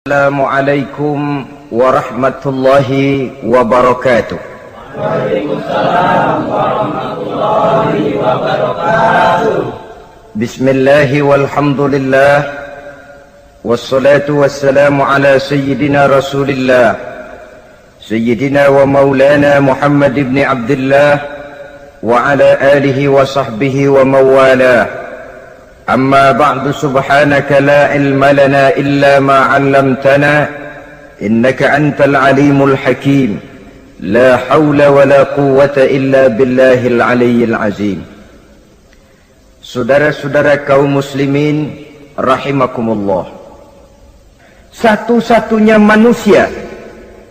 Assalamualaikum warahmatullahi wabarakatuh. Waalaikumsalam warahmatullahi wabarakatuh. Bismillahi walhamdulillah, wassalatu wassalamu ala sayyidina rasulillah, sayyidina wa maulana Muhammad ibn Abdullah wa ala alihi wa sahbihi wa mawalah. أما بعد سبحانك لا علم لنا إلا ما علمتنا إنك أنت العليم الحكيم لا حول ولا قوة إلا بالله العلي العظيم. Saudara-saudara kaum muslimin rahimakumullah, satu-satunya manusia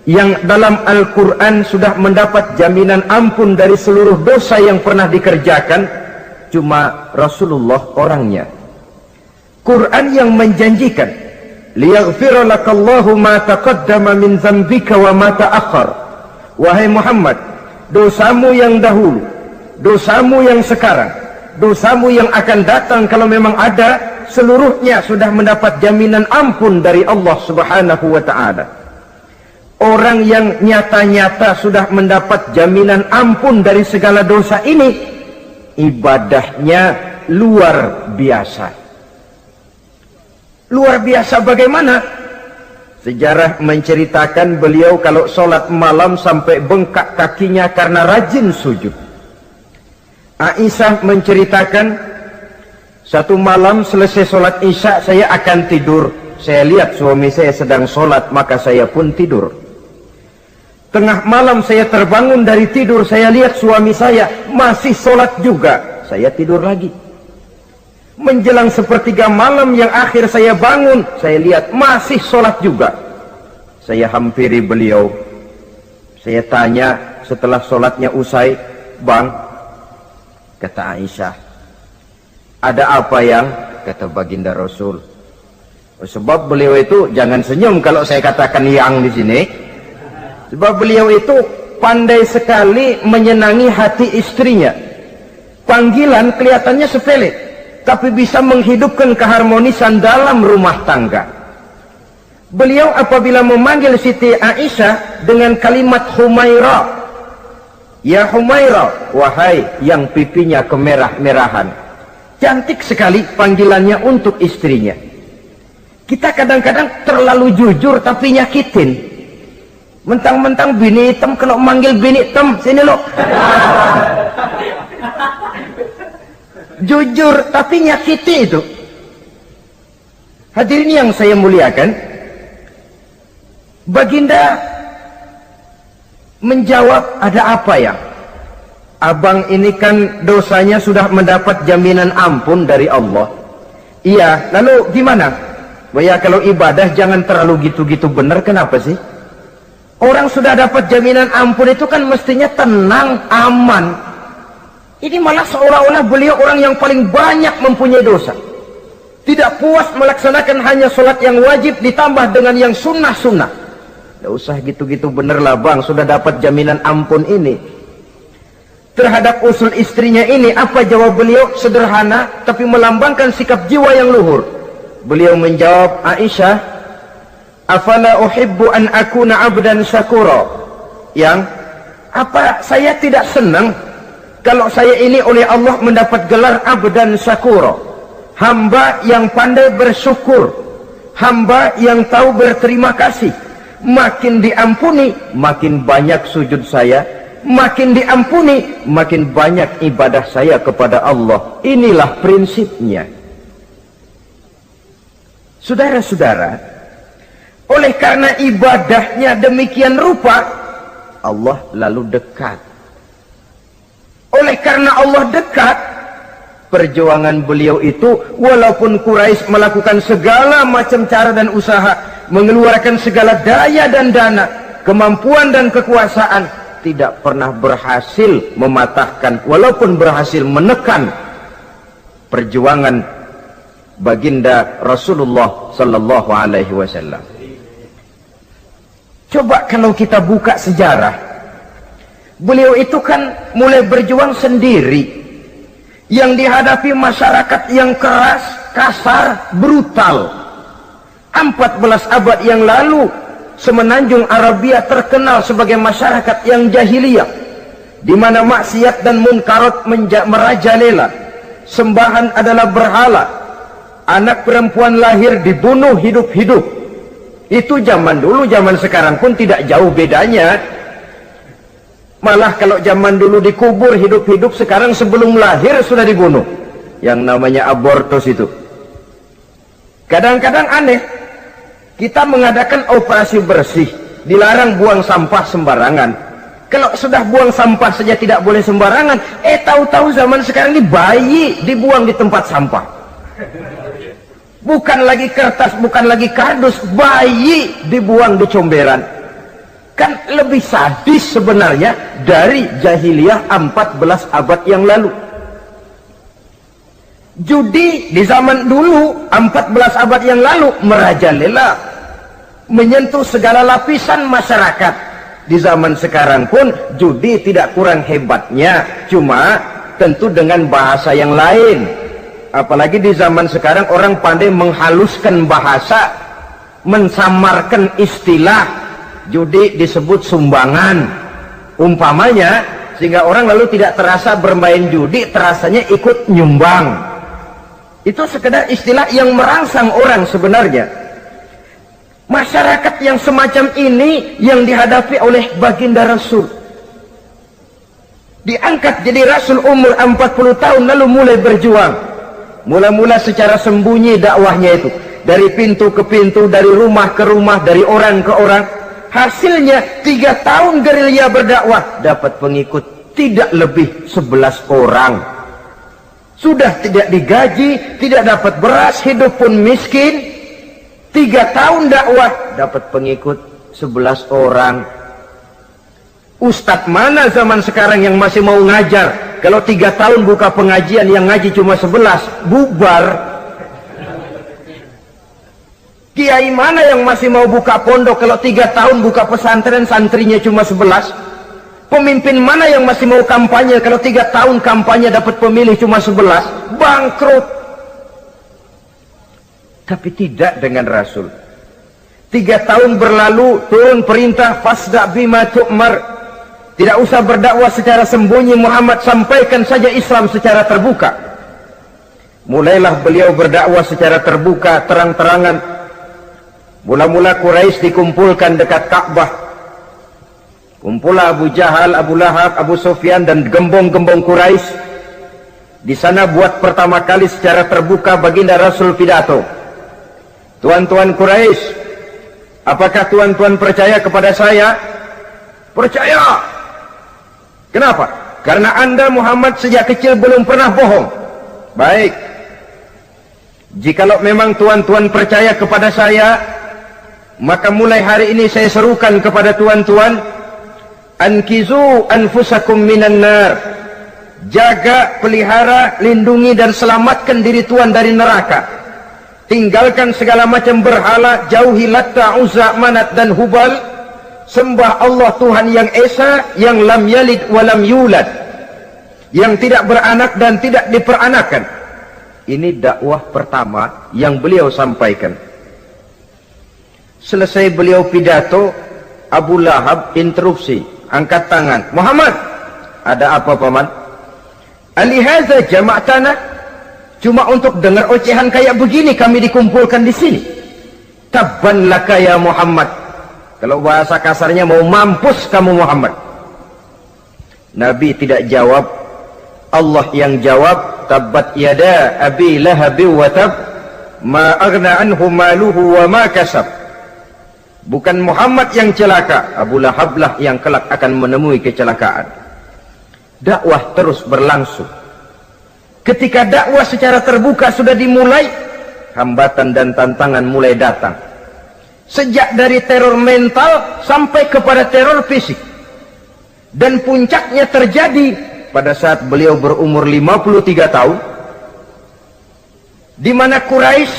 yang dalam Al-Quran sudah mendapat jaminan ampun dari seluruh dosa yang pernah dikerjakan cuma Rasulullah orangnya. Quran yang menjanjikan liyaghfira lakallahu ma taqaddama min dzambika wa ma ta'akhkhar. Wahai Muhammad, dosamu yang dahulu, dosamu yang sekarang, dosamu yang akan datang kalau memang ada, seluruhnya sudah mendapat jaminan ampun dari Allah Subhanahu wa taala. Orang yang nyata-nyata sudah mendapat jaminan ampun dari segala dosa ini, ibadahnya luar biasa. Luar biasa bagaimana? Sejarah menceritakan beliau kalau sholat malam sampai bengkak kakinya karena rajin sujud. Aisyah menceritakan, satu malam selesai sholat isya saya akan tidur. Saya lihat suami saya sedang sholat, maka saya pun tidur. Tengah malam saya terbangun dari tidur, saya lihat suami saya masih sholat juga. Saya tidur lagi. Menjelang sepertiga malam yang akhir saya bangun, saya lihat masih sholat juga. Saya hampiri beliau. Saya tanya setelah sholatnya usai, "Bang," kata Aisyah, "ada apa yang?" Kata baginda Rasul, "Sebab beliau itu," jangan senyum kalau saya katakan yang di sini, sebab beliau itu pandai sekali menyenangi hati istrinya. Panggilan kelihatannya sepele, tapi bisa menghidupkan keharmonisan dalam rumah tangga. Beliau apabila memanggil Siti Aisyah dengan kalimat Humaira, "Ya Humaira," wahai yang pipinya kemerah-merahan. Cantik sekali panggilannya untuk istrinya. Kita kadang-kadang terlalu jujur tapi nyakitin. Mentang-mentang bini hitam, kalau manggil bini hitam, sini lo. Jujur tapi nyakiti itu. Hadirin yang saya muliakan, baginda menjawab, "Ada apa ya? Abang ini kan dosanya sudah mendapat jaminan ampun dari Allah." "Iya, lalu gimana?" "Ya kalau ibadah jangan terlalu gitu-gitu bener, kenapa sih? Orang sudah dapat jaminan ampun itu kan mestinya tenang, aman. Ini malah seolah-olah beliau orang yang paling banyak mempunyai dosa. Tidak puas melaksanakan hanya sholat yang wajib ditambah dengan yang sunnah-sunnah. Tidak usah gitu-gitu bener lah bang, sudah dapat jaminan ampun ini." Terhadap usul istrinya ini, apa jawab beliau? Sederhana, tapi melambangkan sikap jiwa yang luhur. Beliau menjawab, "Aisyah, afala uhibbu an akuna abdan syakura." Yang apa saya tidak senang kalau saya ini oleh Allah mendapat gelar abdan syakura, hamba yang pandai bersyukur, hamba yang tahu berterima kasih. Makin diampuni, makin banyak sujud saya, makin diampuni, makin banyak ibadah saya kepada Allah. Inilah prinsipnya. Saudara-saudara, oleh karena ibadahnya demikian rupa, Allah lalu dekat. Oleh karena Allah dekat, perjuangan beliau itu, walaupun Quraisy melakukan segala macam cara dan usaha, mengeluarkan segala daya dan dana, kemampuan dan kekuasaan, tidak pernah berhasil mematahkan, walaupun berhasil menekan perjuangan baginda Rasulullah sallallahu alaihi wasallam. Coba kalau kita buka sejarah, beliau itu kan mulai berjuang sendiri, yang dihadapi masyarakat yang keras, kasar, brutal. 14 abad yang lalu, semenanjung Arabia terkenal sebagai masyarakat yang jahiliyah, di mana maksiat dan munkarat merajalela. Sembahan adalah berhala. Anak perempuan lahir dibunuh hidup-hidup. Itu zaman dulu, zaman sekarang pun tidak jauh bedanya. Malah kalau zaman dulu dikubur hidup-hidup, sekarang sebelum lahir sudah dibunuh. Yang namanya abortus itu. Kadang-kadang aneh, kita mengadakan operasi bersih, dilarang buang sampah sembarangan. Kalau sudah buang sampah saja tidak boleh sembarangan, tahu-tahu zaman sekarang ini bayi dibuang di tempat sampah. Bukan lagi kertas, bukan lagi kardus, bayi dibuang di comberan. Kan lebih sadis sebenarnya dari jahiliyah 14 abad yang lalu. Judi di zaman dulu 14 abad yang lalu merajalela, menyentuh segala lapisan masyarakat. Di zaman sekarang pun judi tidak kurang hebatnya, cuma tentu dengan bahasa yang lain. Apalagi di zaman sekarang orang pandai menghaluskan bahasa, mensamarkan istilah. Judi disebut sumbangan umpamanya, sehingga orang lalu tidak terasa bermain judi, terasanya ikut nyumbang. Itu sekedar istilah yang merangsang orang sebenarnya. Masyarakat yang semacam ini yang dihadapi oleh baginda Rasul. Diangkat jadi Rasul umur 40 tahun lalu mulai berjuang. Mula-mula secara sembunyi dakwahnya itu. Dari pintu ke pintu, dari rumah ke rumah, dari orang ke orang. Hasilnya 3 tahun gerilya berdakwah, dapat pengikut tidak lebih 11 orang. Sudah tidak digaji, tidak dapat beras, hidup pun miskin. 3 tahun dakwah, dapat pengikut 11 orang. Ustadz mana zaman sekarang yang masih mau ngajar? Kalau 3 tahun buka pengajian, yang ngaji cuma 11, bubar. Kiai mana yang masih mau buka pondok? Kalau 3 tahun buka pesantren, santrinya cuma 11. Pemimpin mana yang masih mau kampanye? Kalau 3 tahun kampanye dapat pemilih cuma 11, bangkrut. Tapi tidak dengan Rasul. 3 tahun berlalu, turun perintah fasda bima tu'mar. Tidak usah berdakwah secara sembunyi, Muhammad sampaikan saja Islam secara terbuka. Mulailah beliau berdakwah secara terbuka, terang-terangan. Mula-mula Quraisy dikumpulkan dekat Ka'bah. Kumpulah Abu Jahal, Abu Lahab, Abu Sufyan dan gembong-gembong Quraisy. Di sana buat pertama kali secara terbuka baginda Rasul pidato. Tuan-tuan Quraisy, apakah tuan-tuan percaya kepada saya? Percaya. Kenapa? Karena Anda Muhammad sejak kecil belum pernah bohong. Baik. Jikalau memang tuan-tuan percaya kepada saya, maka mulai hari ini saya serukan kepada tuan-tuan, ankizu anfusakum minan nar. Jaga, pelihara, lindungi dan selamatkan diri tuan dari neraka. Tinggalkan segala macam berhala, jauhi Latta, Uzza, Manat dan Hubal. Sembah Allah Tuhan yang Esa, yang lam yalid walam yulad, yang tidak beranak dan tidak diperanakan. Ini dakwah pertama yang beliau sampaikan. Selesai beliau pidato, Abu Lahab interupsi, angkat tangan. Muhammad, ada apa paman? Alihaza jama'tana, cuma untuk dengar ocehan kayak begini kami dikumpulkan di sini. Tabban laka ya Muhammad. Kalau bahasa kasarnya, mau mampus kamu Muhammad. Nabi tidak jawab, Allah yang jawab. Tabbat yada abi lahabi wa tab, ma aghna anhu maluhu wa ma kasab. Bukan Muhammad yang celaka, Abu Lahab lah yang kelak akan menemui kecelakaan. Dakwah terus berlangsung. Ketika dakwah secara terbuka sudah dimulai, hambatan dan tantangan mulai datang. Sejak dari teror mental sampai kepada teror fisik. Dan puncaknya terjadi pada saat beliau berumur 53 tahun, di mana Quraisy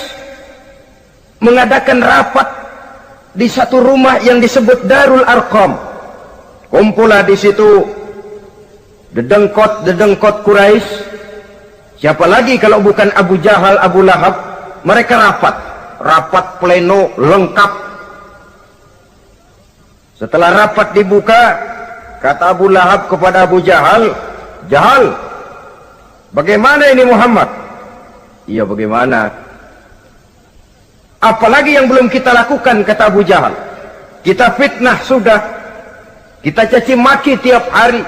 mengadakan rapat di satu rumah yang disebut Darul Arqam. Kumpulah di situ dedengkot Quraisy. Siapa lagi kalau bukan Abu Jahal, Abu Lahab? Mereka rapat. rapat pleno lengkap. Setelah rapat dibuka, kata Abu Lahab kepada Abu Jahal, "Jahal, bagaimana ini Muhammad?" "Iya, bagaimana? Apalagi yang belum kita lakukan," kata Abu Jahal. "Kita fitnah sudah, kita caci maki tiap hari,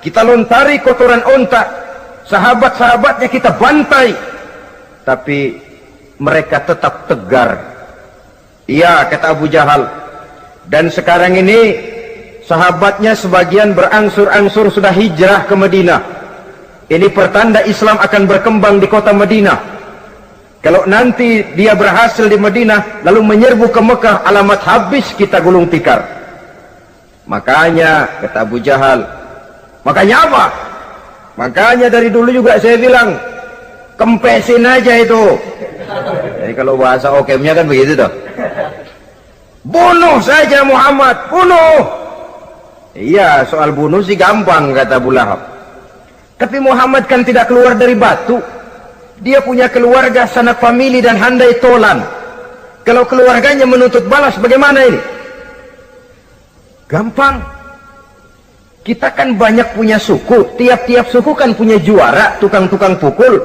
kita lontari kotoran onta, sahabat-sahabatnya kita bantai, tapi mereka tetap tegar." "Iya," kata Abu Jahal, "dan sekarang ini sahabatnya sebagian berangsur-angsur sudah hijrah ke Madinah. Ini pertanda Islam akan berkembang di kota Madinah. Kalau nanti dia berhasil di Madinah lalu menyerbu ke Mekah, alamat habis kita gulung tikar." "Makanya," kata Abu Jahal. "Makanya apa?" "Makanya dari dulu juga saya bilang, kempesin aja itu." Jadi kalau bahasa okemnya kan begitu toh. "Bunuh saja Muhammad, bunuh." "Iya, soal bunuh sih gampang," kata Abu Lahab. "Tapi Muhammad kan tidak keluar dari batu. Dia punya keluarga, sanak famili dan handai tolan. Kalau keluarganya menuntut balas, bagaimana ini?" "Gampang. Kita kan banyak punya suku. Tiap-tiap suku kan punya juara, tukang-tukang pukul.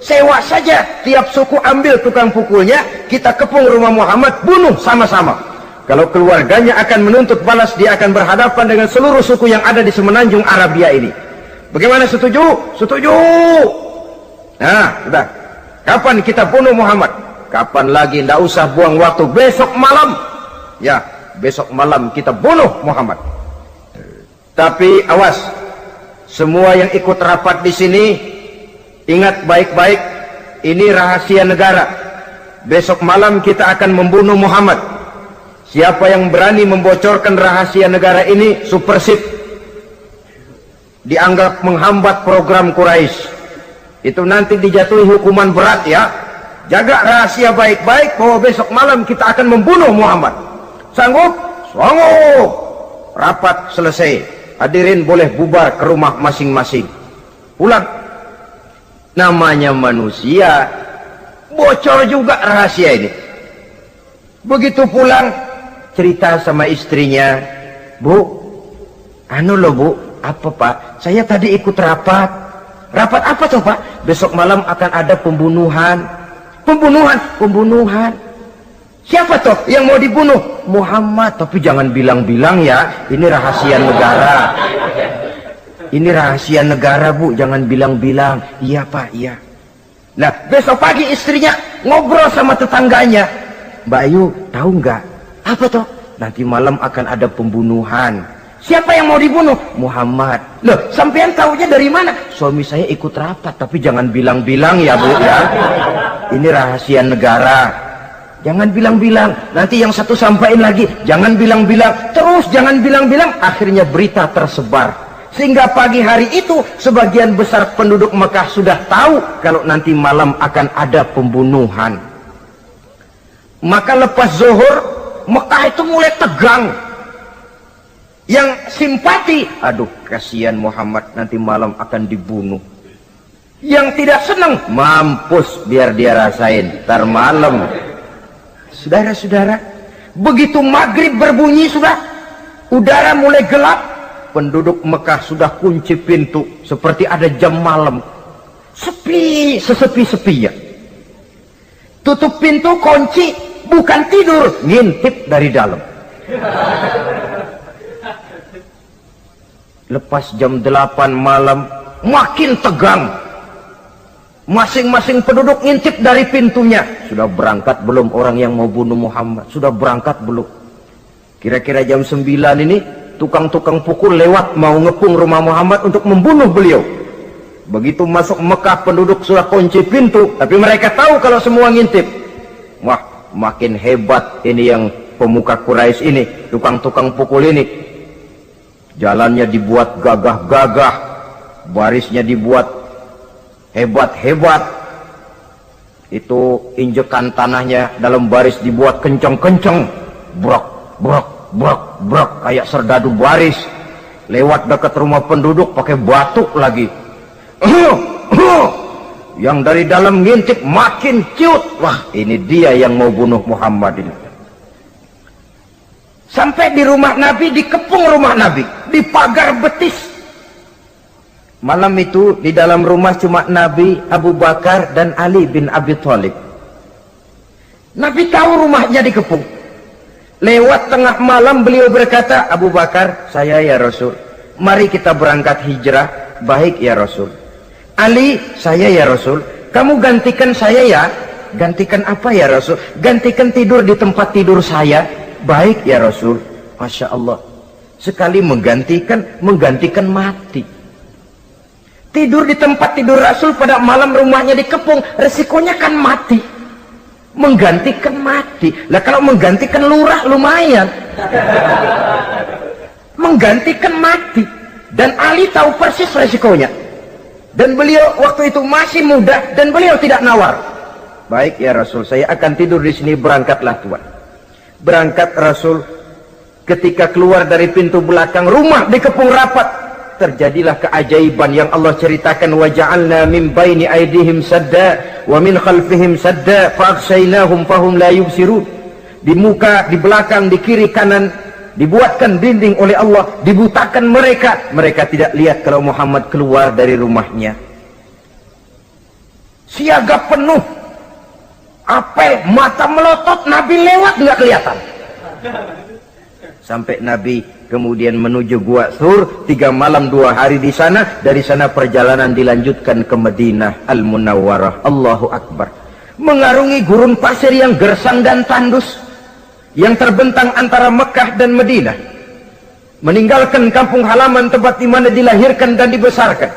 Sewa saja, tiap suku ambil tukang pukulnya, kita kepung rumah Muhammad, bunuh sama-sama. Kalau keluarganya akan menuntut balas, dia akan berhadapan dengan seluruh suku yang ada di semenanjung Arabia ini. Bagaimana, setuju?" "Setuju." "Nah, sudah. Kapan kita bunuh Muhammad?" "Kapan lagi, tidak usah buang waktu. Besok malam." "Ya, besok malam kita bunuh Muhammad. Tapi awas, semua yang ikut rapat di sini, ingat baik-baik, ini rahasia negara. Besok malam kita akan membunuh Muhammad. Siapa yang berani membocorkan rahasia negara ini, supersip, dianggap menghambat program Quraisy. Itu nanti dijatuhi hukuman berat ya. Jaga rahasia baik-baik bahwa besok malam kita akan membunuh Muhammad. Sanggup?" "Sanggup." Rapat selesai. Hadirin boleh bubar ke rumah masing-masing. Pulang. Namanya manusia, bocor juga rahasia ini. Begitu pulang, cerita sama istrinya, "Bu, anu loh Bu." "Apa Pak?" "Saya tadi ikut rapat." "Rapat apa tuh Pak?" "Besok malam akan ada pembunuhan." Pembunuhan. "Siapa toh yang mau dibunuh?" "Muhammad." "Tapi jangan bilang-bilang ya, ini rahasia negara." "Ini rahasia negara Bu, jangan bilang-bilang." "Iya Pak, iya." Nah, besok pagi istrinya ngobrol sama tetangganya, "Mbak Ayu, tahu nggak?" "Apa toh?" "Nanti malam akan ada pembunuhan." "Siapa yang mau dibunuh?" "Muhammad." "Loh, sampean tahunya dari mana?" "Suami saya ikut rapat." "Tapi jangan bilang-bilang ya Bu ya. Ini rahasia negara. Jangan bilang-bilang. Nanti yang satu sampaikan lagi, jangan bilang-bilang. Terus jangan bilang-bilang. Akhirnya berita tersebar. Sehingga pagi hari itu sebagian besar penduduk Mekah sudah tahu kalau nanti malam akan ada pembunuhan. Maka lepas zuhur, Mekah itu mulai tegang. Yang simpati, "Aduh, kasihan Muhammad, nanti malam akan dibunuh." Yang tidak senang, "Mampus, biar dia rasain, ntar malam." Saudara-saudara, begitu maghrib berbunyi sudah, udara mulai gelap, penduduk Mekah sudah kunci pintu seperti ada jam malam. Sepi, sesepi-sepinya. Tutup pintu, kunci, bukan tidur, ngintip dari dalam. Lepas jam 8 malam, makin tegang. Masing-masing penduduk ngintip dari pintunya. Sudah berangkat belum orang yang mau bunuh Muhammad? Sudah berangkat belum? Kira-kira jam 9 ini, tukang-tukang pukul lewat mau ngepung rumah Muhammad untuk membunuh beliau. Begitu masuk Mekah, penduduk sudah kunci pintu, tapi mereka tahu kalau semua ngintip. Wah, makin hebat ini yang pemuka Quraisy ini, tukang-tukang pukul ini. Jalannya dibuat gagah-gagah, barisnya dibuat hebat-hebat. Itu injekan tanahnya dalam baris dibuat kencang-kencang, brok, brok, brok, brok, kayak serdadu baris. Lewat dekat rumah penduduk pakai batuk lagi. yang dari dalam ngintip makin ciut. Wah, ini dia yang mau bunuh Muhammad ini. Sampai di rumah Nabi, dikepung rumah Nabi, di pagar betis. Malam itu di dalam rumah cuma Nabi, Abu Bakar dan Ali bin Abi Thalib. Nabi tahu rumahnya dikepung. Lewat tengah malam beliau berkata, Abu Bakar, saya ya Rasul, mari kita berangkat hijrah. Baik ya Rasul. Ali, saya ya Rasul, kamu gantikan saya ya. Gantikan apa ya Rasul? Gantikan tidur di tempat tidur saya. Baik ya Rasul. Masya Allah, sekali menggantikan mati. Tidur di tempat tidur Rasul pada malam rumahnya dikepung, resikonya kan mati. Menggantikan mati. Lah kalau menggantikan lurah lumayan. Menggantikan mati. Dan Ali tahu persis resikonya. Dan beliau waktu itu masih muda dan beliau tidak nawar. Baik ya Rasul, saya akan tidur di sini, berangkatlah Tuhan. Berangkat Rasul. Ketika keluar dari pintu belakang, rumah dikepung rapat. Terjadilah keajaiban yang Allah ceritakan, wa ja'alna min baini aydihim sadda wa min khalfihim sadda fa aghshaynahum fahum la yubsirun. Di muka, di belakang, di kiri kanan dibuatkan dinding oleh Allah, dibutakan mereka. Mereka tidak lihat kalau Muhammad keluar dari rumahnya. Siaga penuh, apel, mata melotot, Nabi lewat nggak kelihatan. Sampai Nabi kemudian menuju Gua Thur, 3 malam 2 hari di sana. Dari sana perjalanan dilanjutkan ke Madinah Al-Munawwarah. Allahu Akbar. Mengarungi gurun pasir yang gersang dan tandus, yang terbentang antara Mekah dan Madinah. Meninggalkan kampung halaman tempat di mana dilahirkan dan dibesarkan.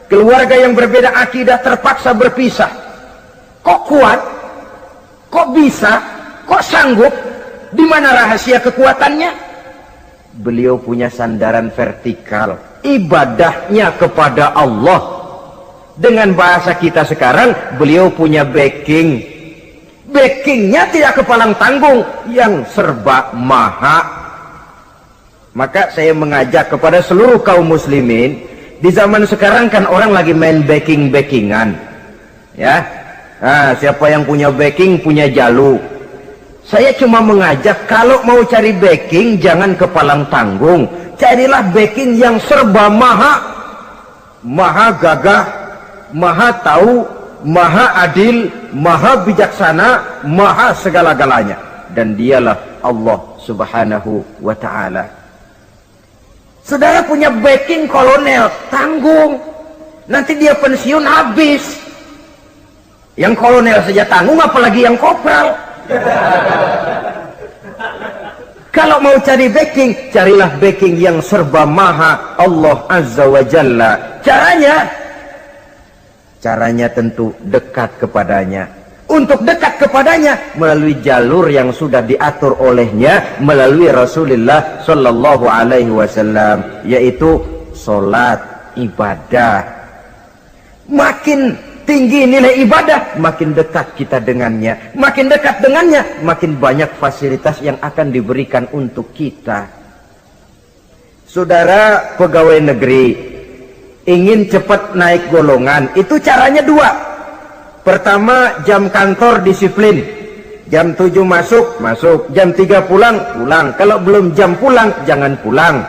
Keluarga yang berbeda akidah terpaksa berpisah. Kok kuat? Kok bisa? Kok sanggup? Di mana rahasia kekuatannya? Beliau punya sandaran vertikal, ibadahnya kepada Allah. Dengan bahasa kita sekarang, beliau punya backing. Backingnya tidak kepalang tanggung, yang serba maha. Maka saya mengajak kepada seluruh kaum muslimin, di zaman sekarang kan orang lagi main backingan, ya. Nah, siapa yang punya backing punya jalu. Saya cuma mengajak, kalau mau cari backing jangan kepalang tanggung, carilah backing yang serba maha. Maha gagah, maha tahu, maha adil, maha bijaksana, maha segala-galanya. Dan dialah Allah subhanahu wa ta'ala. Saudara punya backing kolonel, tanggung. Nanti dia pensiun habis. Yang kolonel saja tanggung, apalagi yang kopral. Kalau mau cari backing, carilah backing yang serba maha, Allah azza wa jalla. Caranya tentu dekat kepadanya. Untuk dekat kepadanya melalui jalur yang sudah diatur olehnya, melalui Rasulullah sallallahu alaihi wasallam, yaitu salat, ibadah. Makin tinggi nilai ibadah, makin dekat kita dengannya. Makin dekat dengannya, makin banyak fasilitas yang akan diberikan untuk kita. Saudara pegawai negeri ingin cepat naik golongan, itu caranya 2. Pertama, jam kantor disiplin. Jam 7 masuk, jam 3 pulang. Kalau belum jam pulang, jangan pulang.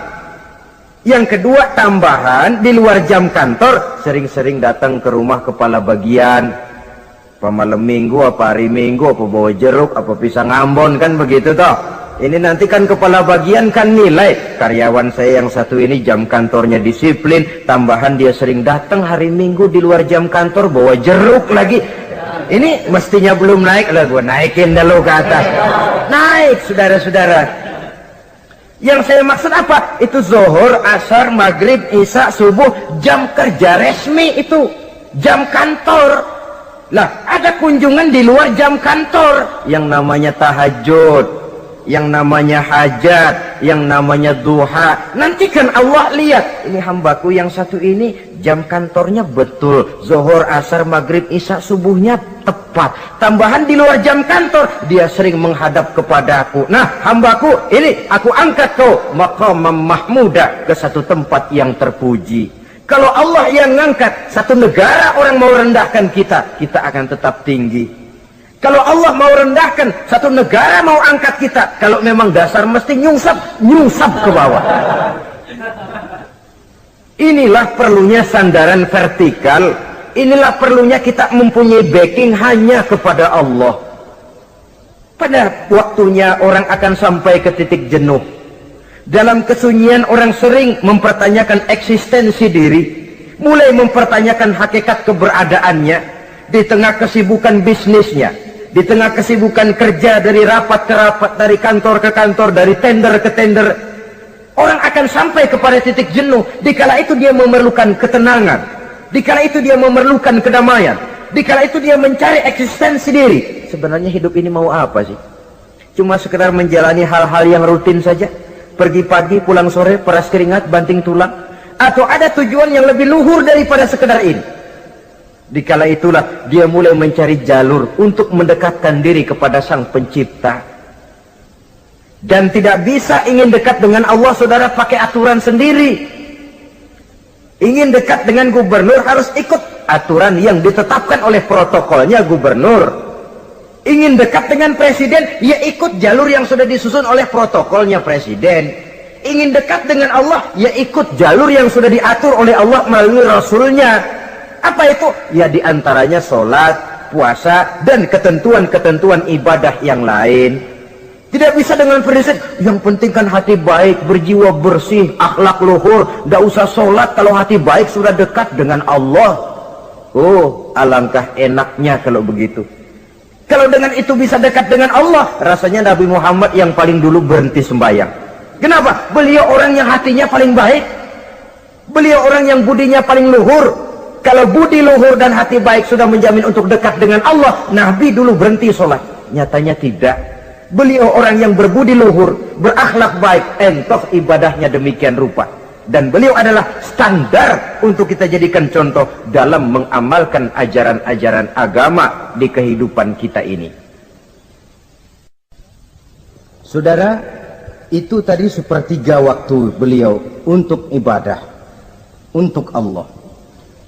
Yang kedua, tambahan di luar jam kantor, sering-sering datang ke rumah kepala bagian. Apa malam minggu, apa hari minggu, apa bawa jeruk, apa pisang Ambon, kan begitu toh. Ini nanti kan kepala bagian kan nilai, karyawan saya yang satu ini jam kantornya disiplin, tambahan dia sering datang hari minggu di luar jam kantor bawa jeruk lagi. Ini mestinya belum naik, lah gua naikin dulu ke atas. Naik, saudara-saudara. Yang saya maksud apa? Itu zuhur, asar, maghrib, isya, subuh, jam kerja resmi itu, jam kantor. Lah, ada kunjungan di luar jam kantor, yang namanya tahajud, yang namanya hajat, yang namanya duha. Nanti kan Allah lihat, ini hambaku yang satu ini jam kantornya betul, zuhur, asar, maghrib, isya, subuhnya tepat. Tambahan di luar jam kantor, dia sering menghadap kepadaku. Nah, hambaku ini aku angkat kau maqamam mahmuda, ke satu tempat yang terpuji. Kalau Allah yang ngangkat, satu negara orang mau rendahkan kita, kita akan tetap tinggi. Kalau Allah mau rendahkan, satu negara mau angkat kita, kalau memang dasar mesti nyungsap ke bawah. Inilah perlunya sandaran vertikal. Inilah perlunya kita mempunyai backing hanya kepada Allah. Pada waktunya orang akan sampai ke titik jenuh. Dalam kesunyian orang sering mempertanyakan eksistensi diri, mulai mempertanyakan hakikat keberadaannya di tengah kesibukan bisnisnya, di tengah kesibukan kerja dari rapat ke rapat, dari kantor ke kantor, dari tender ke tender. Orang akan sampai kepada titik jenuh. Dikala itu dia memerlukan ketenangan, dikala itu dia memerlukan kedamaian, dikala itu dia mencari eksistensi diri. Sebenarnya hidup ini mau apa sih? Cuma sekedar menjalani hal-hal yang rutin saja, pergi pagi pulang sore, peras keringat banting tulang, atau ada tujuan yang lebih luhur daripada sekedar ini? Dikala itulah dia mulai mencari jalur untuk mendekatkan diri kepada Sang Pencipta. Dan tidak bisa ingin dekat dengan Allah, saudara, pakai aturan sendiri. Ingin dekat dengan gubernur harus ikut aturan yang ditetapkan oleh protokolnya gubernur. Ingin dekat dengan presiden, ya ikut jalur yang sudah disusun oleh protokolnya presiden. Ingin dekat dengan Allah, ya ikut jalur yang sudah diatur oleh Allah melalui Rasulnya. Apa itu? Ya diantaranya sholat, puasa, dan ketentuan-ketentuan ibadah yang lain. Tidak bisa dengan prinsip, yang penting kan hati baik, berjiwa bersih, akhlak luhur, tidak usah sholat kalau hati baik sudah dekat dengan Allah. Oh, alangkah enaknya kalau begitu. Kalau dengan itu bisa dekat dengan Allah, rasanya Nabi Muhammad yang paling dulu berhenti sembahyang. Kenapa? Beliau orang yang hatinya paling baik. Beliau orang yang budinya paling luhur. Kalau budi luhur dan hati baik sudah menjamin untuk dekat dengan Allah, Nabi dulu berhenti sholat. Nyatanya tidak. Beliau orang yang berbudi luhur, berakhlak baik, entoh ibadahnya demikian rupa. Dan beliau adalah standar untuk kita jadikan contoh dalam mengamalkan ajaran-ajaran agama di kehidupan kita ini. Saudara, itu tadi sepertiga waktu beliau untuk ibadah, untuk Allah.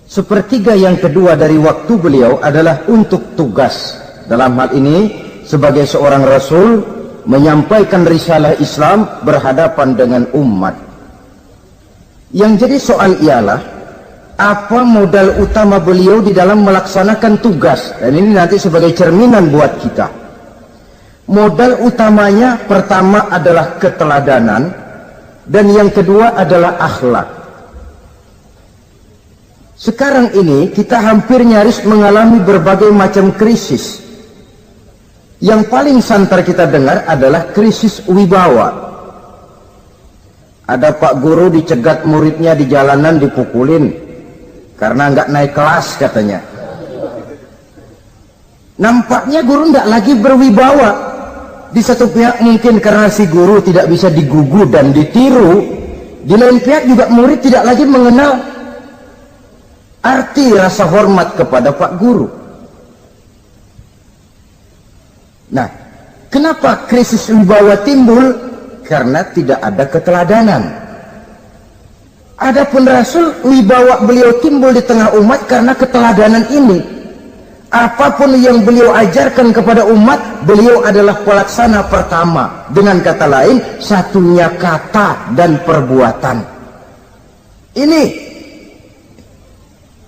Sepertiga yang kedua dari waktu beliau adalah untuk tugas. Dalam hal ini, sebagai seorang Rasul, menyampaikan risalah Islam berhadapan dengan umat. Yang jadi soal ialah, apa modal utama beliau di dalam melaksanakan tugas? Dan ini nanti sebagai cerminan buat kita. Modal utamanya pertama adalah keteladanan, dan yang kedua adalah akhlak. Sekarang ini kita hampir nyaris mengalami berbagai macam krisis. Yang paling santer kita dengar adalah krisis wibawa. Ada pak guru dicegat muridnya di jalanan, dipukulin karena nggak naik kelas katanya. Nampaknya guru nggak lagi berwibawa. Di satu pihak mungkin karena si guru tidak bisa digugu dan ditiru. Di lain pihak juga murid tidak lagi mengenal arti rasa hormat kepada pak guru. Nah, kenapa krisis wibawa timbul? Karena tidak ada keteladanan. Adapun Rasul, wibawa beliau timbul di tengah umat karena keteladanan ini. Apapun yang beliau ajarkan kepada umat, beliau adalah pelaksana pertama. Dengan kata lain, satunya kata dan perbuatan. Ini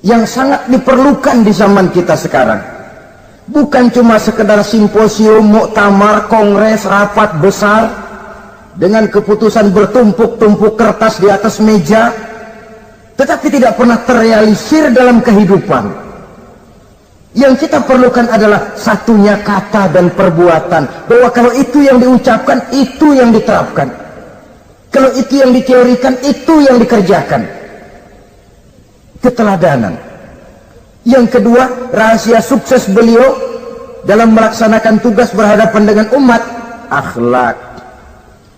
yang sangat diperlukan di zaman kita sekarang. Bukan cuma sekedar simposium, muktamar, kongres, rapat besar dengan keputusan bertumpuk-tumpuk kertas di atas meja, tetapi tidak pernah terrealisir dalam kehidupan. Yang kita perlukan adalah satunya kata dan perbuatan, bahwa kalau itu yang diucapkan, itu yang diterapkan. Kalau itu yang diteorikan, itu yang dikerjakan. Keteladanan. Yang kedua, rahasia sukses beliau dalam melaksanakan tugas berhadapan dengan umat, akhlak.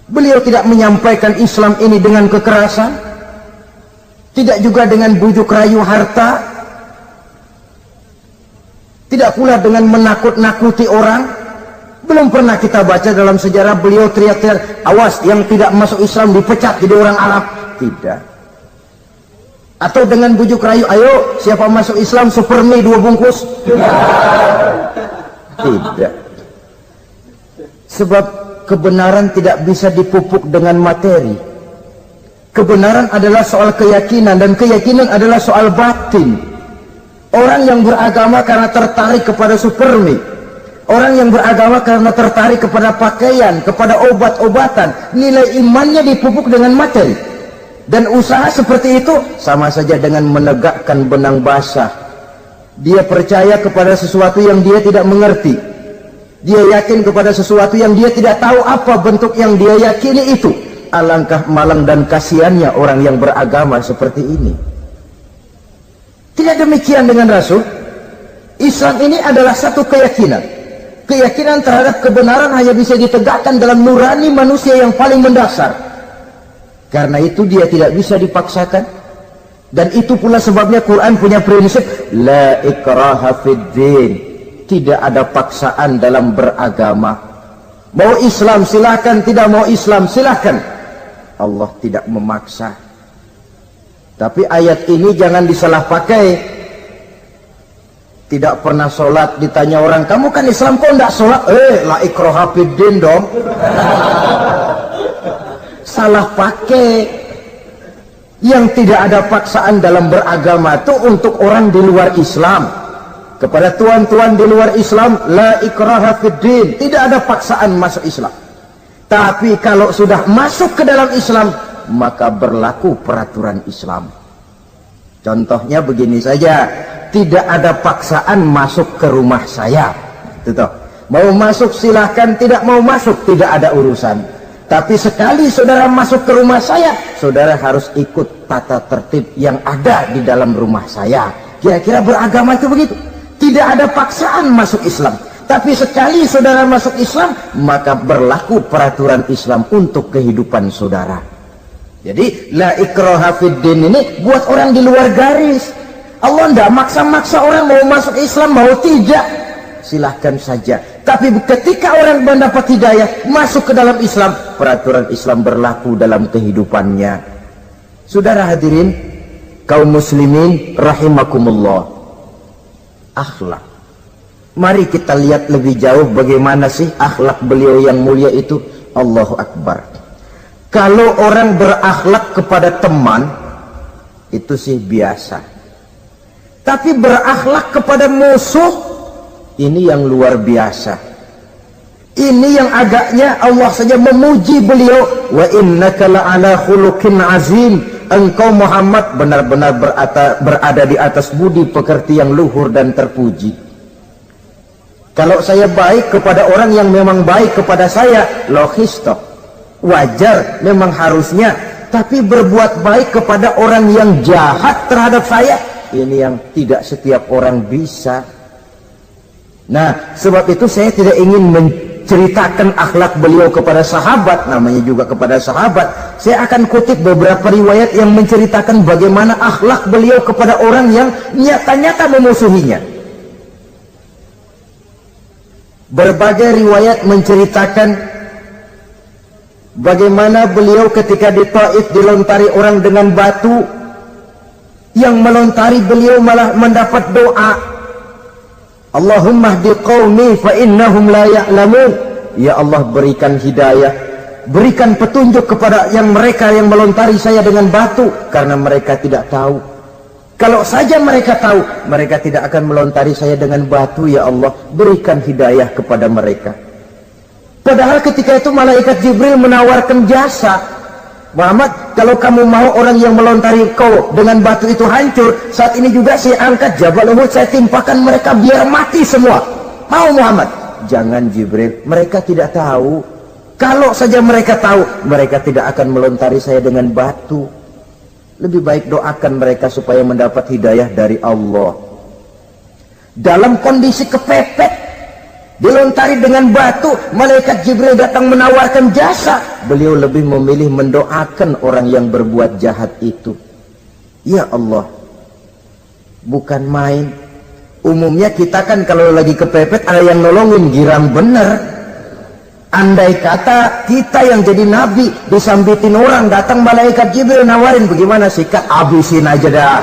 Beliau tidak menyampaikan Islam ini dengan kekerasan, tidak juga dengan bujuk rayu harta, tidak pula dengan menakut-nakuti orang. Belum pernah kita baca dalam sejarah beliau teriak-teriak, awas yang tidak masuk Islam dipecat jadi orang Arab. Tidak. Atau dengan bujuk rayu, ayo siapa masuk Islam super mie 2 bungkus? Tidak. Sebab kebenaran tidak bisa dipupuk dengan materi. Kebenaran adalah soal keyakinan, dan keyakinan adalah soal batin. Orang yang beragama karena tertarik kepada super mie, orang yang beragama karena tertarik kepada pakaian, kepada obat-obatan, nilai imannya dipupuk dengan materi. Dan usaha seperti itu sama saja dengan menegakkan benang basah. Dia percaya kepada sesuatu yang dia tidak mengerti. Dia yakin kepada sesuatu yang dia tidak tahu apa bentuk yang dia yakini itu. Alangkah malang dan kasihannya orang yang beragama seperti ini. Tidak demikian dengan Rasul. Islam ini adalah satu keyakinan. Keyakinan terhadap kebenaran hanya bisa ditegakkan dalam nurani manusia yang paling mendasar. Karena itu dia tidak bisa dipaksakan. Dan itu pula sebabnya Quran punya prinsip la ikraha fid din. Tidak ada paksaan dalam beragama. Mau Islam silakan, tidak mau Islam silakan. Allah tidak memaksa. Tapi ayat ini jangan disalah pakai. Tidak pernah sholat, ditanya orang, kamu kan Islam kok enggak sholat? La ikraha fid din dong. Salah pakai. Yang tidak ada paksaan dalam beragama itu untuk orang di luar Islam. Kepada tuan-tuan di luar Islam, la ikraha fid din, tidak ada paksaan masuk Islam. Tapi kalau sudah masuk ke dalam Islam, maka berlaku peraturan Islam. Contohnya begini saja, tidak ada paksaan masuk ke rumah saya. Itu mau masuk silahkan, tidak mau masuk tidak ada urusan. Tapi sekali saudara masuk ke rumah saya, saudara harus ikut tata tertib yang ada di dalam rumah saya. Kira-kira beragama itu begitu. Tidak ada paksaan masuk Islam. Tapi sekali saudara masuk Islam, maka berlaku peraturan Islam untuk kehidupan saudara. Jadi la ikraha fid din ini buat orang di luar garis. Allah tidak maksa-maksa orang mau masuk Islam, mau tidak, silahkan saja. Tapi ketika orang mendapat hidayah masuk ke dalam Islam, peraturan Islam berlaku dalam kehidupannya. Saudara hadirin kaum muslimin rahimakumullah, akhlak, mari kita lihat lebih jauh bagaimana sih akhlak beliau yang mulia itu. Allahu Akbar. Kalau orang berakhlak kepada teman itu sih biasa, tapi berakhlak kepada musuh ini yang luar biasa. Ini yang agaknya Allah saja memuji beliau, wa innaka la'ala khuluqin azim. Engkau Muhammad benar-benar berada di atas budi pekerti yang luhur dan terpuji. Kalau saya baik kepada orang yang memang baik kepada saya, logis toh, wajar, memang harusnya. Tapi berbuat baik kepada orang yang jahat terhadap saya, ini yang tidak setiap orang bisa. Nah, sebab itu saya tidak ingin menceritakan akhlak beliau kepada sahabat, namanya juga kepada sahabat. Saya akan kutip beberapa riwayat yang menceritakan bagaimana akhlak beliau kepada orang yang nyata-nyata memusuhinya. Berbagai riwayat menceritakan bagaimana beliau ketika di Taif dilontari orang dengan batu, yang melontari beliau malah mendapat doa, Allahumma hdi qaumi fa innahum la ya'lamun. Ya Allah, berikan hidayah, berikan petunjuk kepada yang mereka yang melontari saya dengan batu, karena mereka tidak tahu. Kalau saja mereka tahu, mereka tidak akan melontari saya dengan batu. Ya Allah, berikan hidayah kepada mereka. Padahal ketika itu malaikat Jibril menawarkan jasa, Muhammad, kalau kamu mau orang yang melontari kau dengan batu itu hancur, saat ini juga saya angkat Jabal Uhud, saya timpakan mereka biar mati semua. Mau Muhammad? Jangan Jibril, mereka tidak tahu. Kalau saja mereka tahu, mereka tidak akan melontari saya dengan batu. Lebih baik doakan mereka supaya mendapat hidayah dari Allah. Dalam kondisi kepepet, dilontari dengan batu, malaikat Jibril datang menawarkan jasa. Beliau lebih memilih mendoakan orang yang berbuat jahat itu. Ya Allah, bukan main. Umumnya kita kan kalau lagi kepepet ada yang nolongin, girang bener. Andai kata kita yang jadi nabi disambitin orang, datang malaikat Jibril nawarin, bagaimana sikat? Habisin aja dah.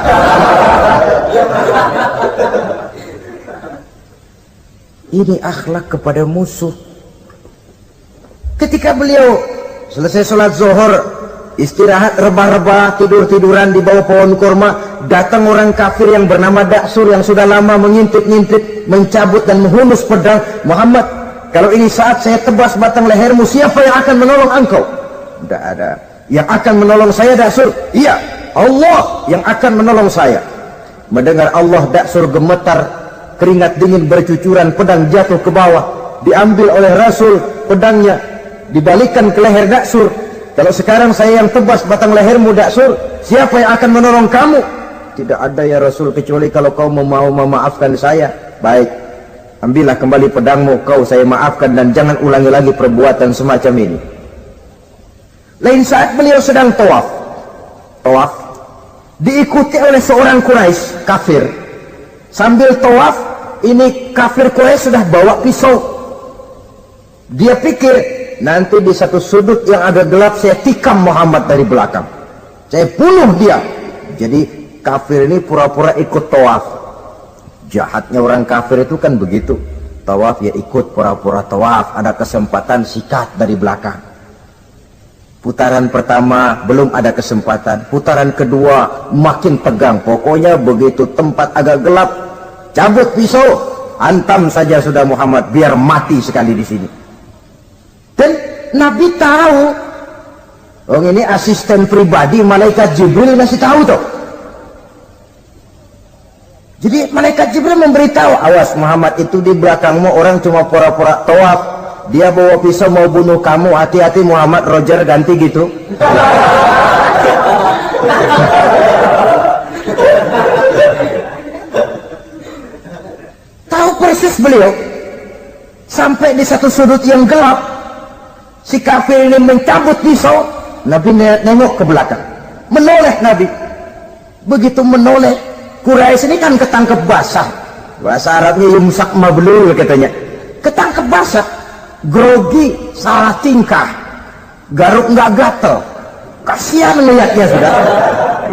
Ini akhlak kepada musuh. Ketika beliau selesai sholat zuhur, istirahat rebah-rebah, tidur-tiduran di bawah pohon kurma, datang orang kafir yang bernama Daksur yang sudah lama mengintip-ngintip, mencabut dan menghunus pedang. Muhammad, kalau ini saat saya tebas batang lehermu, siapa yang akan menolong engkau? Tidak ada. Yang akan menolong saya Daksur? Iya, Allah yang akan menolong saya. Mendengar Allah, Daksur gemetar, keringat dingin bercucuran, pedang jatuh ke bawah, diambil oleh Rasul pedangnya, dibalikkan ke leher Daksur. Kalau sekarang saya yang tebas batang lehermu Daksur, siapa yang akan menolong kamu? Tidak ada ya Rasul, kecuali kalau kau mau memaafkan saya. Baik, ambillah kembali pedangmu, kau saya maafkan, dan jangan ulangi lagi perbuatan semacam ini. Lain saat beliau sedang tawaf, diikuti oleh seorang Quraisy kafir. Sambil tawaf, ini kafir Quraisy sudah bawa pisau. Dia pikir, nanti di satu sudut yang agak gelap saya tikam Muhammad dari belakang, saya bunuh dia. Jadi kafir ini pura-pura ikut tawaf. Jahatnya orang kafir itu kan begitu, tawaf ya ikut pura-pura tawaf, ada kesempatan sikat dari belakang. Putaran pertama belum ada kesempatan, putaran kedua makin tegang. Pokoknya begitu tempat agak gelap, cabut pisau, hantam saja sudah Muhammad, biar mati sekali di sini. Dan Nabi tahu, oh ini asisten pribadi malaikat Jibril masih tahu tuh. Jadi malaikat Jibril memberitahu, awas Muhammad, itu di belakangmu orang cuma pura-pura tawaf, dia bawa pisau mau bunuh kamu, hati-hati Muhammad, Roger ganti gitu. Tahu persis beliau. Sampai di satu sudut yang gelap, si kafir ini mencabut pisau, Nabi nengok ke belakang, menoleh Nabi. Begitu menoleh, Quraisy ini kan ketangkep basah, bahasa Arabnya yumsak mablul katanya, ketangkep basah, grogi, salah tingkah, garuk nggak gatel, kasihan melihatnya sudah.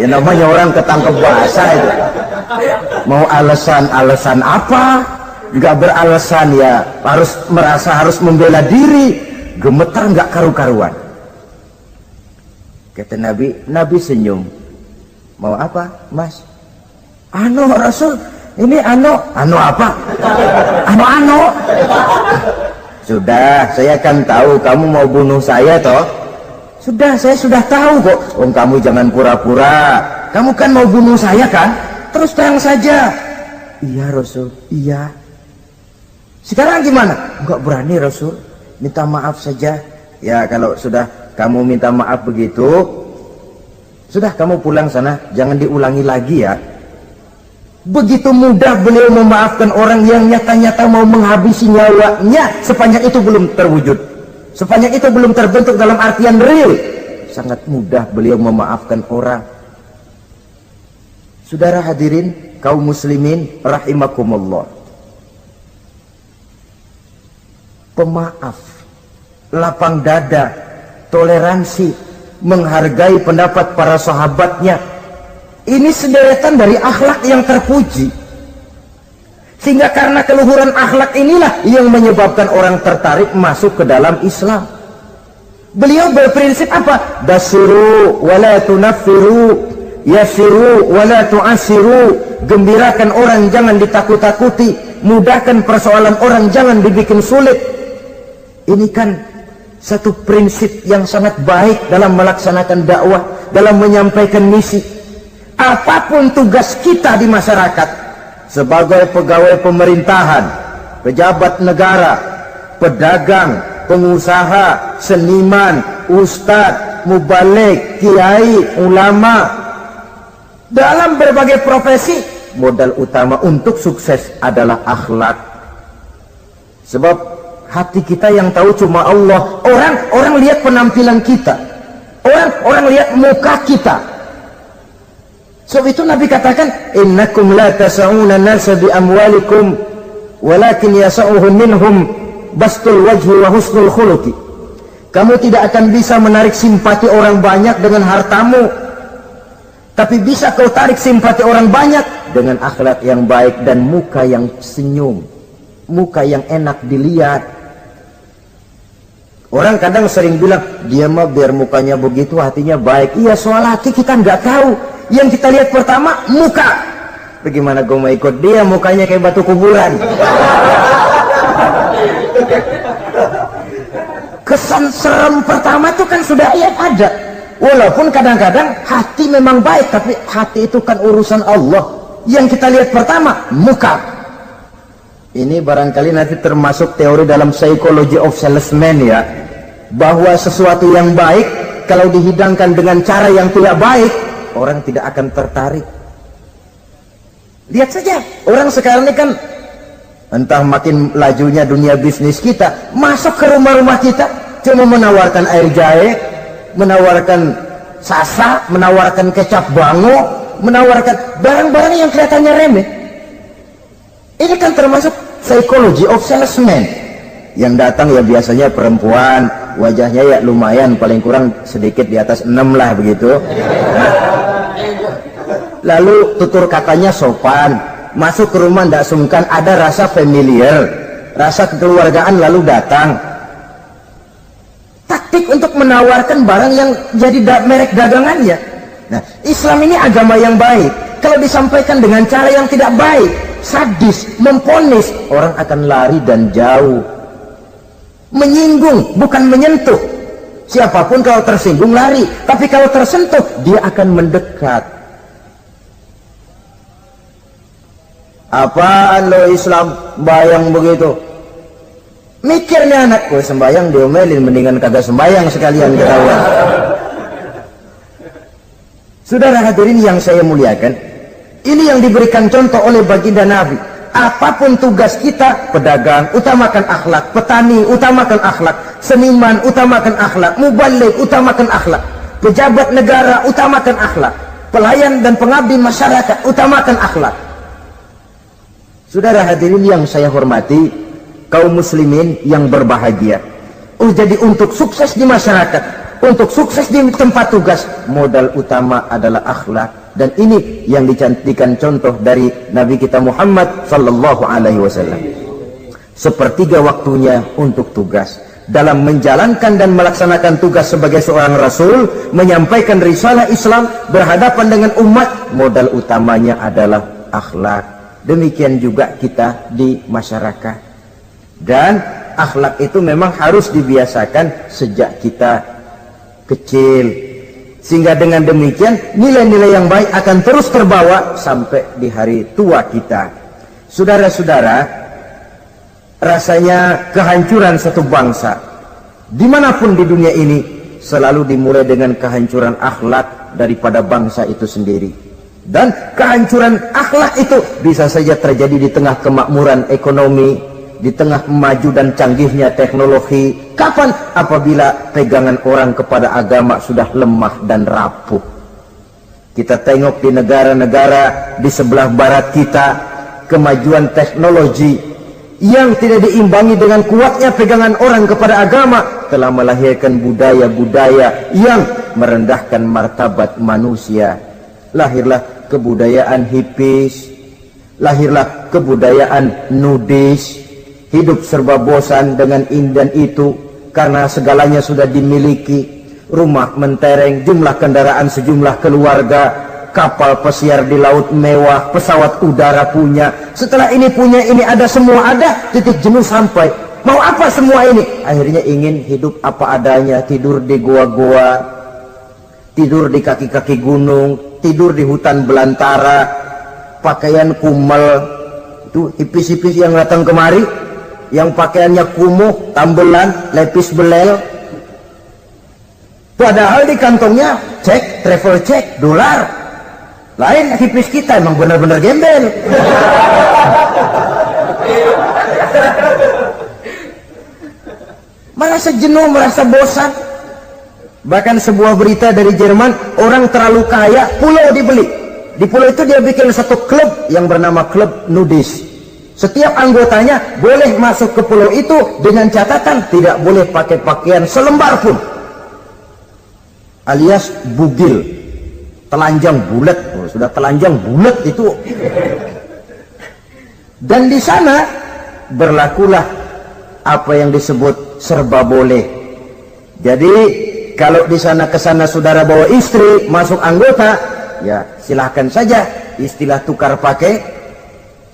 Ya namanya orang ketangkep basah itu, mau alasan apa? Nggak beralasan ya, harus merasa harus membela diri, gemetar nggak karu-karuan. Kata Nabi senyum. Mau apa, Mas? Anu Rasul, ini anu apa? Anu. Sudah, saya kan tahu kamu mau bunuh saya toh. Sudah, saya sudah tahu kok. Oh, kamu jangan pura-pura. Kamu kan mau bunuh saya kan? Terus terang saja. Iya Rasul, iya. Sekarang gimana? Enggak berani Rasul, minta maaf saja. Ya kalau sudah kamu minta maaf begitu, sudah kamu pulang sana, jangan diulangi lagi ya. Begitu mudah beliau memaafkan orang yang nyata-nyata mau menghabisi nyawanya, sepanjang itu belum terwujud, sepanjang itu belum terbentuk dalam artian real. Sangat mudah beliau memaafkan orang. Saudara hadirin kaum muslimin rahimakumullah, pemaaf, lapang dada, toleransi, menghargai pendapat para sahabatnya, ini sederetan dari akhlak yang terpuji. Sehingga karena keluhuran akhlak inilah yang menyebabkan orang tertarik masuk ke dalam Islam. Beliau berprinsip apa? Basiru wala tunaffiru, yasiru wala tu'asiru. Gembirakan orang, jangan ditakut-takuti. Mudahkan persoalan orang, jangan dibikin sulit. Ini kan satu prinsip yang sangat baik dalam melaksanakan dakwah, dalam menyampaikan misi. Apapun tugas kita di masyarakat, sebagai pegawai pemerintahan, pejabat negara, pedagang, pengusaha, seniman, ustadz, mubalik, kiai, ulama, dalam berbagai profesi, modal utama untuk sukses adalah akhlak. Sebab hati kita yang tahu cuma Allah. Orang lihat penampilan kita, orang lihat muka kita. Sebab itu Nabi katakan, innakum la tas'una nasa bi amwalikum walakin yas'uhum minhum bastul wajhi wa husnul khuluqi. Kamu tidak akan bisa menarik simpati orang banyak dengan hartamu, tapi bisa kau tarik simpati orang banyak dengan akhlak yang baik dan muka yang senyum, muka yang enak dilihat. Orang kadang sering bilang, dia mah biar mukanya begitu hatinya baik. Iya, soal hati kita nggak tahu. Yang kita lihat pertama muka. Bagaimana gue mau ikut dia, mukanya kayak batu kuburan. Kesan serem pertama itu kan sudah ada. Walaupun kadang-kadang hati memang baik, tapi hati itu kan urusan Allah. Yang kita lihat pertama muka. Ini barangkali nanti termasuk teori dalam psychology of salesman ya, bahwa sesuatu yang baik kalau dihidangkan dengan cara yang tidak baik, orang tidak akan tertarik. Lihat saja, orang sekarang ini kan entah makin lajunya dunia bisnis kita, masuk ke rumah-rumah kita cuma menawarkan air jahe, menawarkan sasa, menawarkan kecap bango, menawarkan barang-barang yang kelihatannya remeh. Ini kan termasuk psychology of salesman. Yang datang ya biasanya perempuan, wajahnya ya lumayan, paling kurang sedikit di atas 6 lah begitu. Lalu tutur katanya sopan, masuk ke rumah tidak sungkan, ada rasa familiar, rasa kekeluargaan, lalu datang. Taktik untuk menawarkan barang yang jadi merek dagangannya. Nah, Islam ini agama yang baik. Kalau disampaikan dengan cara yang tidak baik, sadis, memponis, orang akan lari dan jauh. Menyinggung, bukan menyentuh. Siapapun kalau tersinggung lari, tapi kalau tersentuh, dia akan mendekat. Apaan lo Islam bayang begitu? Mikirnya anakku sembayang diomelin, mendingan kagak sembayang sekalian ketahuan. Saudara hadirin yang saya muliakan, ini yang diberikan contoh oleh baginda Nabi. Apapun tugas kita, pedagang utamakan akhlak, petani utamakan akhlak, seniman utamakan akhlak, mubaligh utamakan akhlak, pejabat negara utamakan akhlak, pelayan dan pengabdi masyarakat utamakan akhlak. Saudara hadirin yang saya hormati, kaum muslimin yang berbahagia. Jadi untuk sukses di masyarakat, untuk sukses di tempat tugas, modal utama adalah akhlak. Dan ini yang dicantikan contoh dari Nabi kita Muhammad sallallahu alaihi wasallam. Sepertiga waktunya untuk tugas. Dalam menjalankan dan melaksanakan tugas sebagai seorang rasul, menyampaikan risalah Islam, berhadapan dengan umat, modal utamanya adalah akhlak. Demikian juga kita di masyarakat. Dan akhlak itu memang harus dibiasakan sejak kita kecil, sehingga dengan demikian nilai-nilai yang baik akan terus terbawa sampai di hari tua kita. Saudara-saudara, rasanya kehancuran satu bangsa dimanapun di dunia ini selalu dimulai dengan kehancuran akhlak daripada bangsa itu sendiri. Dan kehancuran akhlak itu bisa saja terjadi di tengah kemakmuran ekonomi, di tengah maju dan canggihnya teknologi. Kapan? Apabila pegangan orang kepada agama sudah lemah dan rapuh. Kita tengok di negara-negara di sebelah barat kita, kemajuan teknologi yang tidak diimbangi dengan kuatnya pegangan orang kepada agama telah melahirkan budaya-budaya yang merendahkan martabat manusia. Lahirlah kebudayaan hippies, lahirlah kebudayaan nudis, hidup serba bosan dengan ini dan itu karena segalanya sudah dimiliki, rumah mentereng, jumlah kendaraan sejumlah keluarga, kapal pesiar di laut mewah, pesawat udara punya, setelah ini punya ini ada, semua ada, titik jenuh sampai. Mau apa semua ini? Akhirnya ingin hidup apa adanya, tidur di goa-goa, tidur di kaki-kaki gunung, tidur di hutan belantara, pakaian kumel. Itu hipis-hipis yang datang kemari, yang pakaiannya kumuh, tambelan, lepis belel, padahal di kantongnya cek, travel cek, dolar. Lain hipis kita, emang benar-benar gembel. Merasa jenuh, merasa bosan. Bahkan sebuah berita dari Jerman, orang terlalu kaya, pulau dibeli. Di pulau itu dia bikin satu klub yang bernama klub nudis. Setiap anggotanya boleh masuk ke pulau itu dengan catatan tidak boleh pakai pakaian selembar pun, alias bugil, telanjang bulat. Sudah telanjang bulat itu. Dan di sana berlakulah apa yang disebut serba boleh. Jadi kalau di sana kesana saudara bawa istri masuk anggota, ya silahkan saja. Istilah tukar pakai,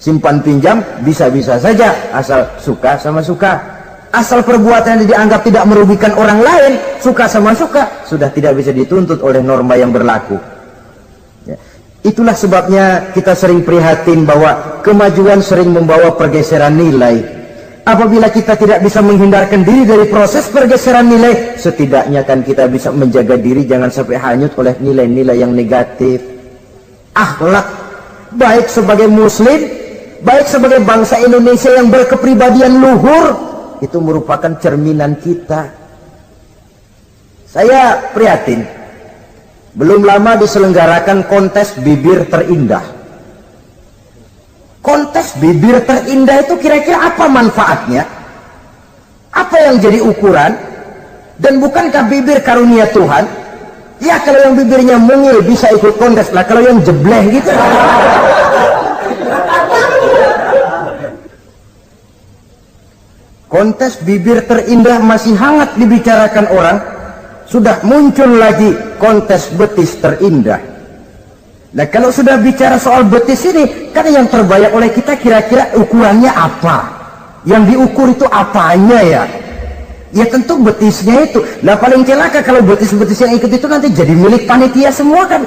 simpan pinjam, bisa-bisa saja, asal suka sama suka. Asal perbuatan yang dianggap tidak merugikan orang lain, suka sama suka, sudah tidak bisa dituntut oleh norma yang berlaku. Ya. Itulah sebabnya kita sering prihatin bahwa kemajuan sering membawa pergeseran nilai. Apabila kita tidak bisa menghindarkan diri dari proses pergeseran nilai, setidaknya kan kita bisa menjaga diri jangan sampai hanyut oleh nilai-nilai yang negatif. Akhlak, baik sebagai muslim, baik sebagai bangsa Indonesia yang berkepribadian luhur, itu merupakan cerminan kita. Saya prihatin, belum lama diselenggarakan kontes bibir terindah. Kontes bibir terindah itu kira-kira apa manfaatnya? Apa yang jadi ukuran? Dan bukankah bibir karunia Tuhan? Ya kalau yang bibirnya mungil bisa ikut kontes lah, kalau yang jebleh gitu. Kontes bibir terindah masih hangat dibicarakan orang. Sudah muncul lagi kontes betis terindah. Nah kalau sudah bicara soal betis ini, kan yang terbayang oleh kita kira-kira ukurannya apa? Yang diukur itu apanya ya? Ya tentu betisnya itu. Nah paling celaka kalau betis-betis yang ikut itu nanti jadi milik panitia semua kan.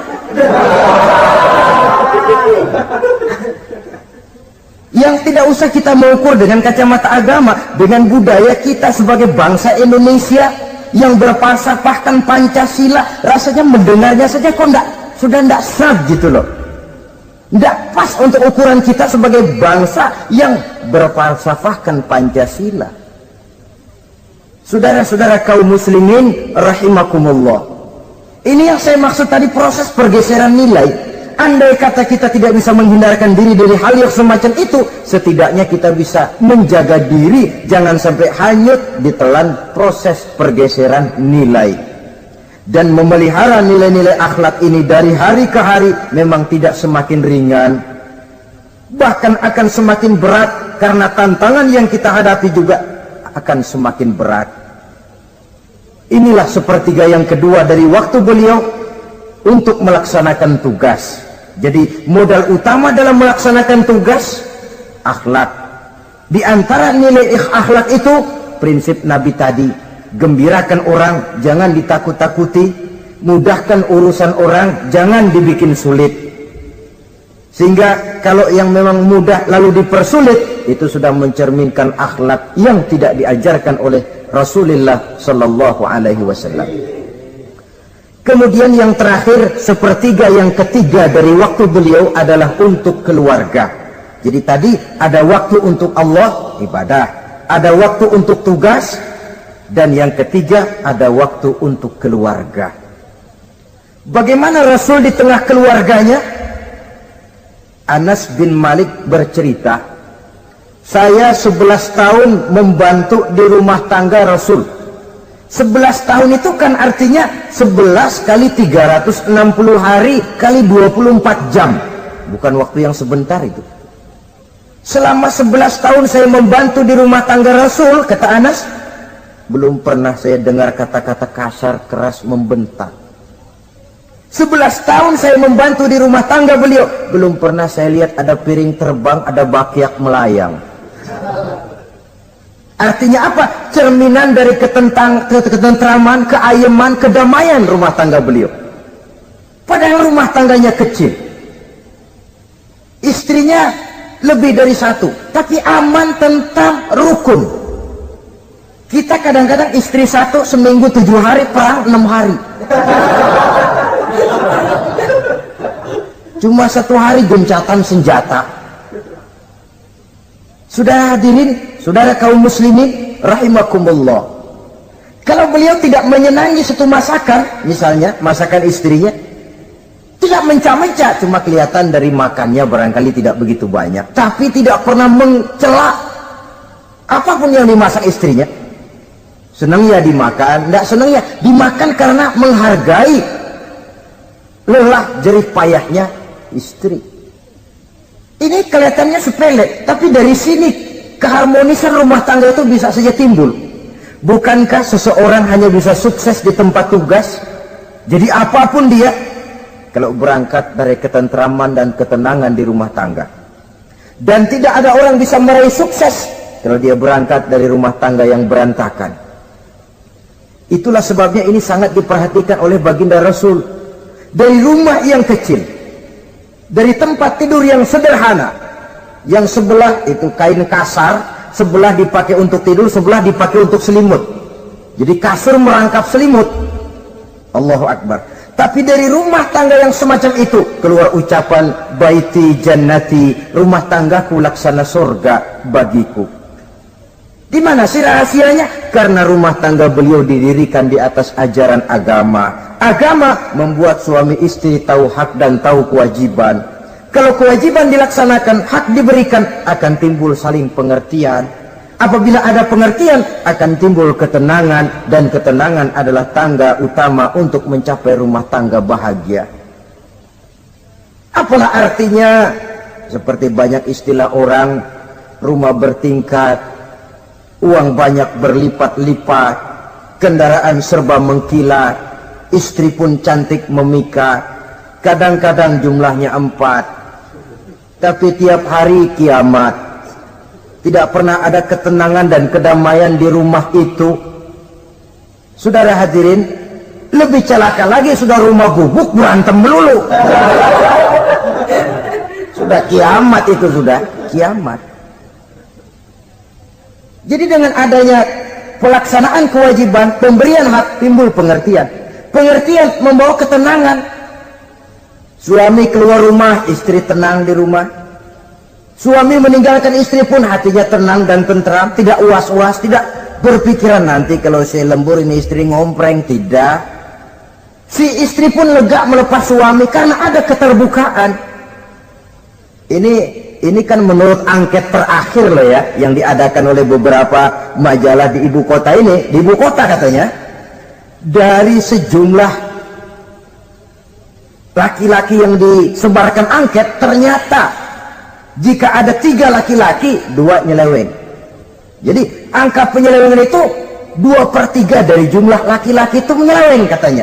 Yang tidak usah kita mengukur dengan kacamata agama, dengan budaya kita sebagai bangsa Indonesia yang berfalsafahkan Pancasila, rasanya mendengarnya saja kok sudah tidak sah gitu loh. Tidak pas untuk ukuran kita sebagai bangsa yang berfalsafahkan Pancasila. Saudara-saudara kaum muslimin rahimakumullah, ini yang saya maksud tadi, proses pergeseran nilai. Andai kata kita tidak bisa menghindarkan diri dari hal yang semacam itu, setidaknya kita bisa menjaga diri jangan sampai hanyut ditelan proses pergeseran nilai. Dan memelihara nilai-nilai akhlak ini dari hari ke hari memang tidak semakin ringan, bahkan akan semakin berat, karena tantangan yang kita hadapi juga akan semakin berat. Inilah sepertiga yang kedua dari waktu beliau untuk melaksanakan tugas. Jadi modal utama dalam melaksanakan tugas akhlak. Di antara nilai akhlak itu prinsip Nabi tadi, gembirakan orang, jangan ditakut-takuti, mudahkan urusan orang, jangan dibikin sulit. Sehingga kalau yang memang mudah lalu dipersulit, itu sudah mencerminkan akhlak yang tidak diajarkan oleh Rasulullah Sallallahu Alaihi Wasallam. Kemudian yang terakhir, sepertiga yang ketiga dari waktu beliau adalah untuk keluarga. Jadi tadi ada waktu untuk Allah, ibadah, ada waktu untuk tugas, dan yang ketiga ada waktu untuk keluarga. Bagaimana Rasul di tengah keluarganya? Anas bin Malik bercerita, saya 11 tahun membantu di rumah tangga Rasul. 11 tahun itu kan artinya 11 kali 360 hari kali 24 jam. Bukan waktu yang sebentar itu. Selama 11 tahun saya membantu di rumah tangga Rasul, kata Anas, belum pernah saya dengar kata-kata kasar, keras, membentak. 11 tahun saya membantu di rumah tangga beliau, belum pernah saya lihat ada piring terbang, ada bakyak melayang. Artinya apa? Cerminan dari ketentraman, keayeman, kedamaian rumah tangga beliau. Padahal rumah tangganya kecil, istrinya lebih dari satu, tapi aman, tentram, rukun. Kita kadang-kadang istri satu seminggu 7 hari, perang 6 hari. Cuma 1 hari gencatan senjata. Sudah hadirin, saudara kaum muslimin rahimakumullah, kalau beliau tidak menyenangi satu masakan, misalnya masakan istrinya, Tidak mencah-mencah, cuma kelihatan dari makannya barangkali tidak begitu banyak. Tapi tidak pernah mencela apapun yang dimasak istrinya. Senang ya dimakan, tidak senang ya dimakan karena menghargai lelah jerih payahnya istri. Ini kelihatannya sepele, tapi dari sini keharmonisan rumah tangga itu bisa saja timbul. Bukankah seseorang hanya bisa sukses di tempat tugas? Jadi apapun dia, kalau berangkat dari ketentraman dan ketenangan di rumah tangga. Dan tidak ada orang bisa meraih sukses kalau dia berangkat dari rumah tangga yang berantakan. Itulah sebabnya ini sangat diperhatikan oleh baginda Rasul. Dari rumah yang kecil, dari tempat tidur yang sederhana, yang sebelah itu kain kasar, sebelah dipakai untuk tidur, sebelah dipakai untuk selimut. Jadi kasur merangkap selimut. Allahu Akbar. Tapi dari rumah tangga yang semacam itu keluar ucapan baiti jannati, rumah tanggaku laksana surga bagiku. Di mana sih rahasianya? Karena rumah tangga beliau didirikan di atas ajaran agama. Agama membuat suami istri tahu hak dan tahu kewajiban. Kalau kewajiban dilaksanakan, hak diberikan, akan timbul saling pengertian. Apabila ada pengertian, akan timbul ketenangan, dan ketenangan adalah tangga utama untuk mencapai rumah tangga bahagia. Apalah artinya? Seperti banyak istilah orang, rumah bertingkat, uang banyak berlipat-lipat, kendaraan serba mengkilat, istri pun cantik memikat, kadang-kadang jumlahnya 4, tapi tiap hari kiamat. Tidak pernah ada ketenangan dan kedamaian di rumah itu. Saudara hadirin, lebih celaka lagi sudah rumah gubuk berantem melulu. Sudah kiamat itu, sudah kiamat. Jadi dengan adanya pelaksanaan kewajiban, pemberian hak, timbul pengertian. Pengertian membawa ketenangan. Suami keluar rumah, istri tenang di rumah. Suami meninggalkan istri pun hatinya tenang dan tentram, tidak was-was, tidak berpikiran nanti kalau saya lembur ini istri ngompreng, tidak. Si istri pun lega melepas suami karena ada keterbukaan. Ini kan menurut angket terakhir loh ya, yang diadakan oleh beberapa majalah di ibu kota ini, di ibu kota katanya, dari sejumlah laki-laki yang disebarkan angket, ternyata jika ada 3 laki-laki, 2 nyeleweng. Jadi angka penyelewengan itu 2/3 dari jumlah laki-laki itu menyeleweng katanya.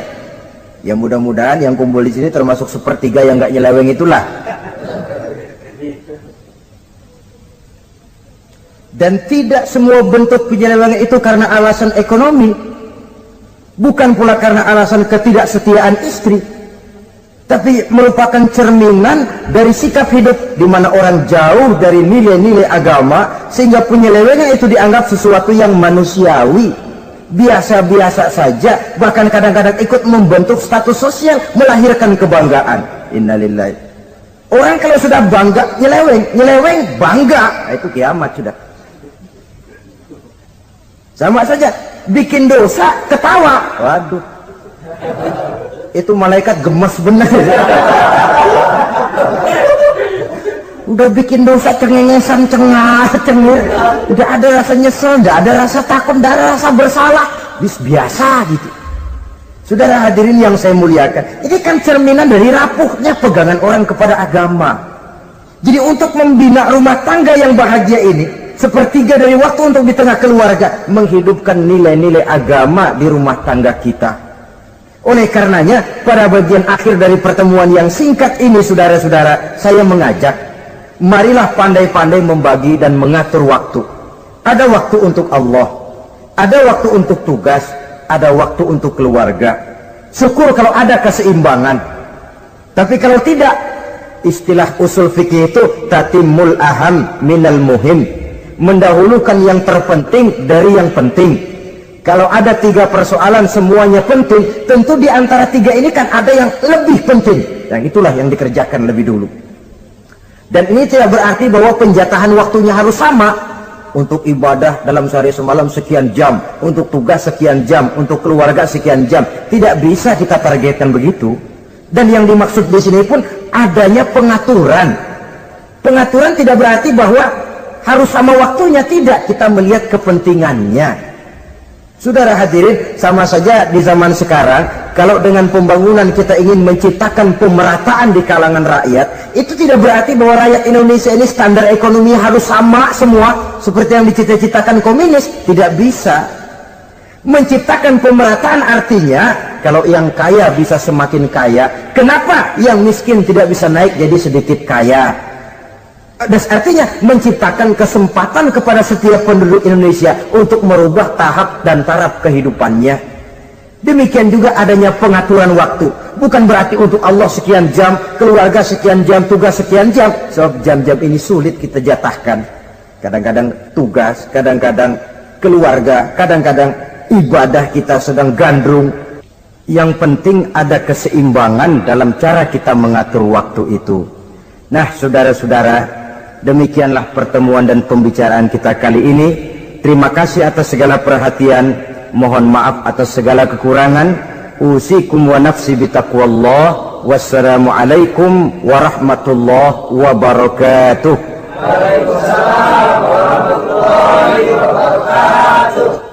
Ya mudah-mudahan yang kumpul di sini termasuk 1/3 yang nggak nyeleweng itulah. Dan tidak semua bentuk penyelewengan itu karena alasan ekonomi, bukan pula karena alasan ketidaksetiaan istri, tapi merupakan cerminan dari sikap hidup di mana orang jauh dari nilai-nilai agama, sehingga penyelewengan itu dianggap sesuatu yang manusiawi, biasa-biasa saja, bahkan kadang-kadang ikut membentuk status sosial, melahirkan kebanggaan. Innalillahi. Orang kalau sudah bangga nyeleweng bangga, itu kiamat sudah. Sama saja, bikin dosa ketawa, waduh, itu malaikat gemes benar. Udah bikin dosa cengengesan, cengir, udah ada rasa nyesel, udah ada rasa takut, udah ada rasa bersalah, biasa gitu. Saudara hadirin yang saya muliakan, ini kan cerminan dari rapuhnya pegangan orang kepada agama. Jadi untuk membina rumah tangga yang bahagia ini, 1/3 dari waktu untuk di tengah keluarga menghidupkan nilai-nilai agama di rumah tangga kita. Oleh karenanya, pada bagian akhir dari pertemuan yang singkat ini, saudara-saudara, saya mengajak, marilah pandai-pandai membagi dan mengatur waktu. Ada waktu untuk Allah, ada waktu untuk tugas, ada waktu untuk keluarga. Syukur kalau ada keseimbangan. Tapi kalau tidak, istilah usul fikih itu tatimul aham minal muhim, mendahulukan yang terpenting dari yang penting. Kalau ada 3 persoalan semuanya penting, tentu di antara 3 ini kan ada yang lebih penting, dan itulah yang dikerjakan lebih dulu. Dan ini tidak berarti bahwa penjatahan waktunya harus sama. Untuk ibadah dalam sehari semalam sekian jam, untuk tugas sekian jam, untuk keluarga sekian jam. Tidak bisa kita targetkan begitu. Dan yang dimaksud di sini pun adanya pengaturan. Pengaturan tidak berarti bahwa harus sama waktunya, tidak. Kita melihat kepentingannya. Saudara hadirin, sama saja di zaman sekarang, kalau dengan pembangunan kita ingin menciptakan pemerataan di kalangan rakyat, itu tidak berarti bahwa rakyat Indonesia ini standar ekonomi harus sama semua, seperti yang dicita-citakan komunis. Tidak bisa. Menciptakan pemerataan artinya, kalau yang kaya bisa semakin kaya, kenapa yang miskin tidak bisa naik jadi sedikit kaya? Dan artinya menciptakan kesempatan kepada setiap penduduk Indonesia untuk merubah tahap dan taraf kehidupannya. Demikian juga adanya pengaturan waktu. Bukan berarti untuk Allah sekian jam, keluarga sekian jam, tugas sekian jam. Sebab jam-jam ini sulit kita jatahkan. Kadang-kadang tugas, kadang-kadang keluarga, kadang-kadang ibadah kita sedang gandrung. Yang penting ada keseimbangan dalam cara kita mengatur waktu itu. Nah, saudara-saudara, demikianlah pertemuan dan pembicaraan kita kali ini. Terima kasih atas segala perhatian. Mohon maaf atas segala kekurangan. Usikum wa nafsi bitaqwallah. Wassalamualaikum warahmatullahi wabarakatuh. Waalaikumsalam warahmatullahi wabarakatuh.